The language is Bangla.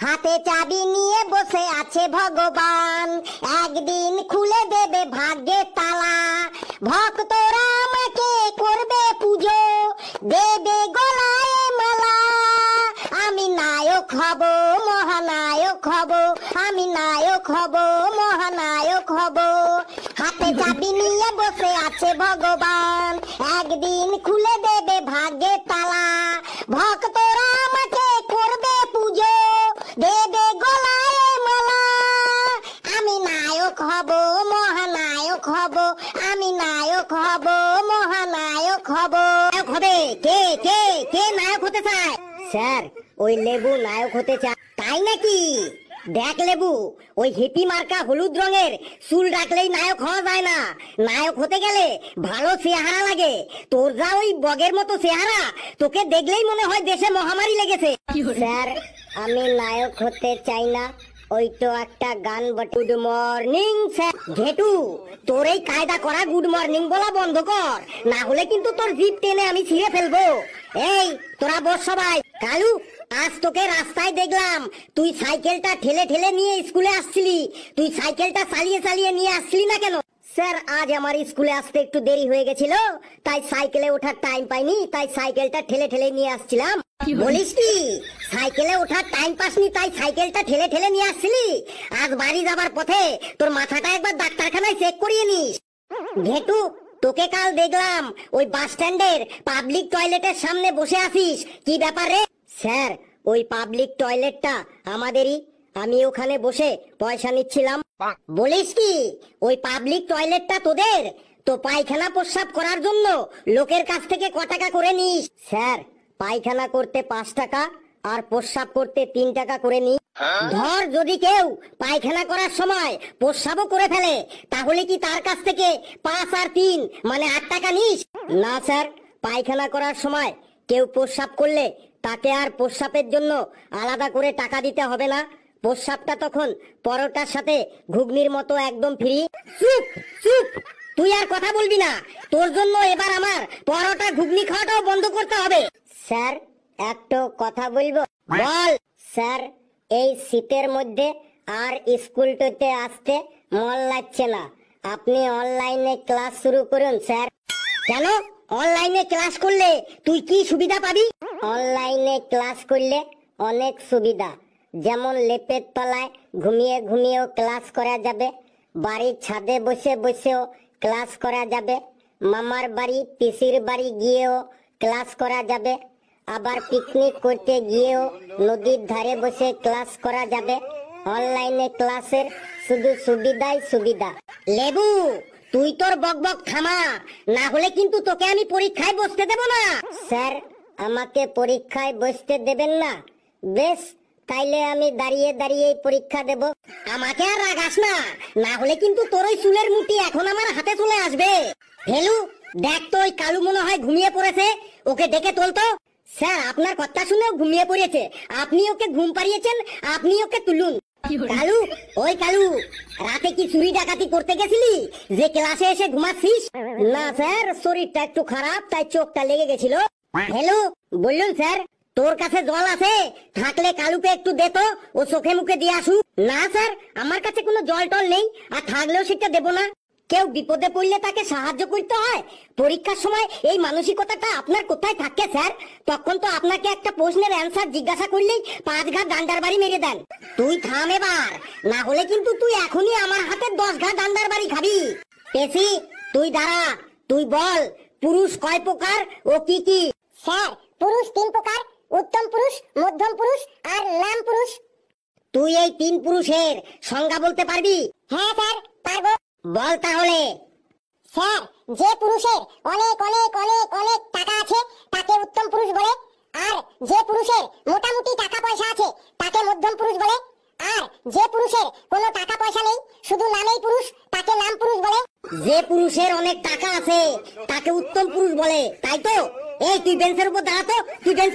হাতে চাবি নিয়ে বসে আছে ভগবান, একদিন খুলে দেবে ভাগ্যের তালা। ভক্তরা আমাকে করবে পুজো, দেবে গলায় মালা। আমি নায়ক হব, মহানায়ক হব, আমি নায়ক হব, মহানায়ক হব। হাতে চাবি নিয়ে বসে আছে ভগবান, একদিন খুলে দেবে ভাগ্যের তালা। ভক্তরা আমাকে করবে পুজো, দেবে গলায় মালা। আমি নায়ক হব, মহানায়ক হব, আমি নায়ক হব, মহানায়ক হব। নায়ক হবে কে? কে কে নায়ক হতে চায়? স্যার, ওই লেবু নায়ক হতে চায়। তাই নাকি? দেখ লেবু, ওই হিপি মার্কা হলুদ রঙের চুল রাখলেই নায়ক হওয়া যায় না। নায়ক হতে গেলে ভালো চেহারা লাগে। তোর যা ওই বগের মতো চেহারা, তোকে দেখলেই মনে হয় দেশে মহামারী লেগেছে। স্যার, আমি নায়ক হতে চাই না, ওই তো একটা গান বটে। Good morning sir. ঘেটু, তোর এই কায়দা করা গুড মর্নিং বলা বন্ধ কর, না হলে কিন্তু তোর জিভ টেনে আমি ছিঁড়ে ফেলবো। এই তোরা বস সবাই। কালু, আজ তোকে রাস্তায় দেখলাম, তুই সাইকেলটা ঠেলে ঠেলে নিয়ে স্কুলে আসছিলি। তুই সাইকেলটা চালিয়ে চালিয়ে নিয়ে আসছিলি না কেন? স্যার, আজ আমার স্কুলে আসতে একটু দেরি হয়ে গেছিল, তাই সাইকেলে ওঠার টাইম পাইনি, তাই সাইকেলটা ঠেলে ঠেলে নিয়ে আসছিলাম। বলিস কি, সাইকেলে ওঠার টাইম পাসনি তাই সাইকেলটা ঠেলে ঠেলে নিয়ে আসছিলি? আজ বাড়ি যাবার পথে তোর মাথাটা একবার ডাক্তারখানায় চেক করিয়ে নিস। ঘেটু, তোকে কাল দেখলাম ওই বাস স্ট্যান্ডের পাবলিক টয়লেটের সামনে বসে আছিস, কি ব্যাপার রে? স্যার, ওই পাবলিক টয়লেটটা আমাদেরই, আমি ওখানে বসে পয়সা নিচ্ছিলাম। বলিস কি, ওই পাবলিক টয়লেটটা তোদের? তো পায়খানা প্রস্রাব করার জন্য লোকের কাছ থেকে ক টাকা করে নিস? স্যার, পায়খানা করতে 5 টাকা আর প্রস্রাব করতে 3 টাকা করে নি। ধর যদি কেউ পায়খানা করার সময় প্রস্রাবও করে ফেলে, তাহলে কি তার কাছ থেকে 5 আর 3 মানে 8 টাকা নিস? না স্যার, পায়খানা করার সময় কেউ প্রস্রাব করলে তাকে আর প্রস্রাবের জন্য আলাদা করে টাকা দিতে হবে না। প্রস্রাবটা তখন পরোটার সাথে ঘুগনির মতো একদম ফ্রি। চুপ চুপ, তুই আর কথা বলবি না। তোর জন্য এবার আমার পরোটা ঘুগনি খাওয়াটাও বন্ধ করতে হবে। স্যার, একটু কথা বলবো। বল। স্যার, এই শীতের মধ্যে আর স্কুলটাতে আসতে মন লাগছে না, আপনি অনলাইনে ক্লাস শুরু করুন স্যার। কেন? অনলাইনে ক্লাস করলে তুই কি সুবিধা পাবি? অনলাইনে ক্লাস করলে অনেক সুবিধা, যেমন লেপের তলায় ঘুমিয়ে ঘুমিয়েও ক্লাস করা যাবে, বাড়ির ছাদে বসে বসেও ক্লাস করা যাবে, মামার বাড়ি পিসির বাড়ি গিয়েও ক্লাস করা যাবে, আবার পিকনিক করতে গিয়েও নদীর ধারে বসে ক্লাস করা যাবে। অনলাইনে ক্লাসের শুধু সুবিধাই সুবিধা। লেবু, তুই তোর বকবক থামা, না হলে কিন্তু তোকে আমি পরীক্ষায় বসতে দেব না। স্যার, আমাকে পরীক্ষায় বসতে দেবেন না? বেশ, তাইলে আমি দাঁড়িয়ে দাঁড়িয়ে পরীক্ষা দেব। আমাকে আর রাগাস না, না হলে কিন্তু তোর ওই চুলের মুঠি এখন আমার হাতে চলে আসবে। হেলু, দেখ তো ওই কালু মনে হয় ঘুমিয়ে পড়েছে, ওকে ডেকে তোলতো। স্যার, আপনার কথা শুনেও ঘুমিয়ে পড়েছে, আপনি ওকে ঘুম পাড়িয়েছেন, আপনি ওকে তুলুন। কালু, ওই কালু, রাতে কি চুরি ডাকাতি করতে গেছিলি যে ক্লাসে এসে ঘুমাচ্ছিস? না স্যার, শরীরটা একটু খারাপ তাই চোখটা লেগে গেছিল। হ্যালো, বললুন স্যার। তোর কাছে জল আছে? থাকলে কালুকে একটু দে তো, ও চোখে মুখে দিয়ে আসুক। না স্যার, আমার কাছে কোনো জল টল নেই, আর থাকলেও সেটা দেবো না। কেউ বিপদে পড়লে তাকে সাহায্য করতে হয়, পরীক্ষার সময় এই মানসিকতাটা আপনার কোথায় থাকে স্যার? তখন তো আপনাকে একটা প্রশ্নের অ্যান্সার জিজ্ঞাসা করলেই 5 ঘা ডান্ডার বাড়ি মেরে দেন। তুই থাম এবার, না হলে কিন্তু তুই এখনই আমার হাতে 10 ঘা ডান্ডার বাড়ি খাবি। পেশি, তুই দাঁড়া, তুই বল, পুরুষ কয় প্রকার ও কি কি? স্যার, পুরুষ 3 প্রকার, উত্তম পুরুষ, মধ্যম পুরুষ আর নাম পুরুষ। তুই এই 3 পুরুষের সংজ্ঞা বলতে পারবি? হ্যাঁ স্যার, পারবো। বল তাহলে। স্যার, যে পুরুষের অনেক অনেক অনেক অনেক টাকা আছে তাকে উত্তম পুরুষ বলে, আর যে পুরুষের মোটামুটি টাকা পয়সা আছে তাকে মধ্যম পুরুষ বলে, আর যে পুরুষের কোনো টাকা পয়সা নেই শুধু নামেই পুরুষ তাকে নাম পুরুষ বলে। যে পুরুষের অনেক টাকা আছে তাকে উত্তম পুরুষ বলে, তাই তো? এই তুই বেঞ্চের উপর দাঁড়া তো, তুই বেঞ্চ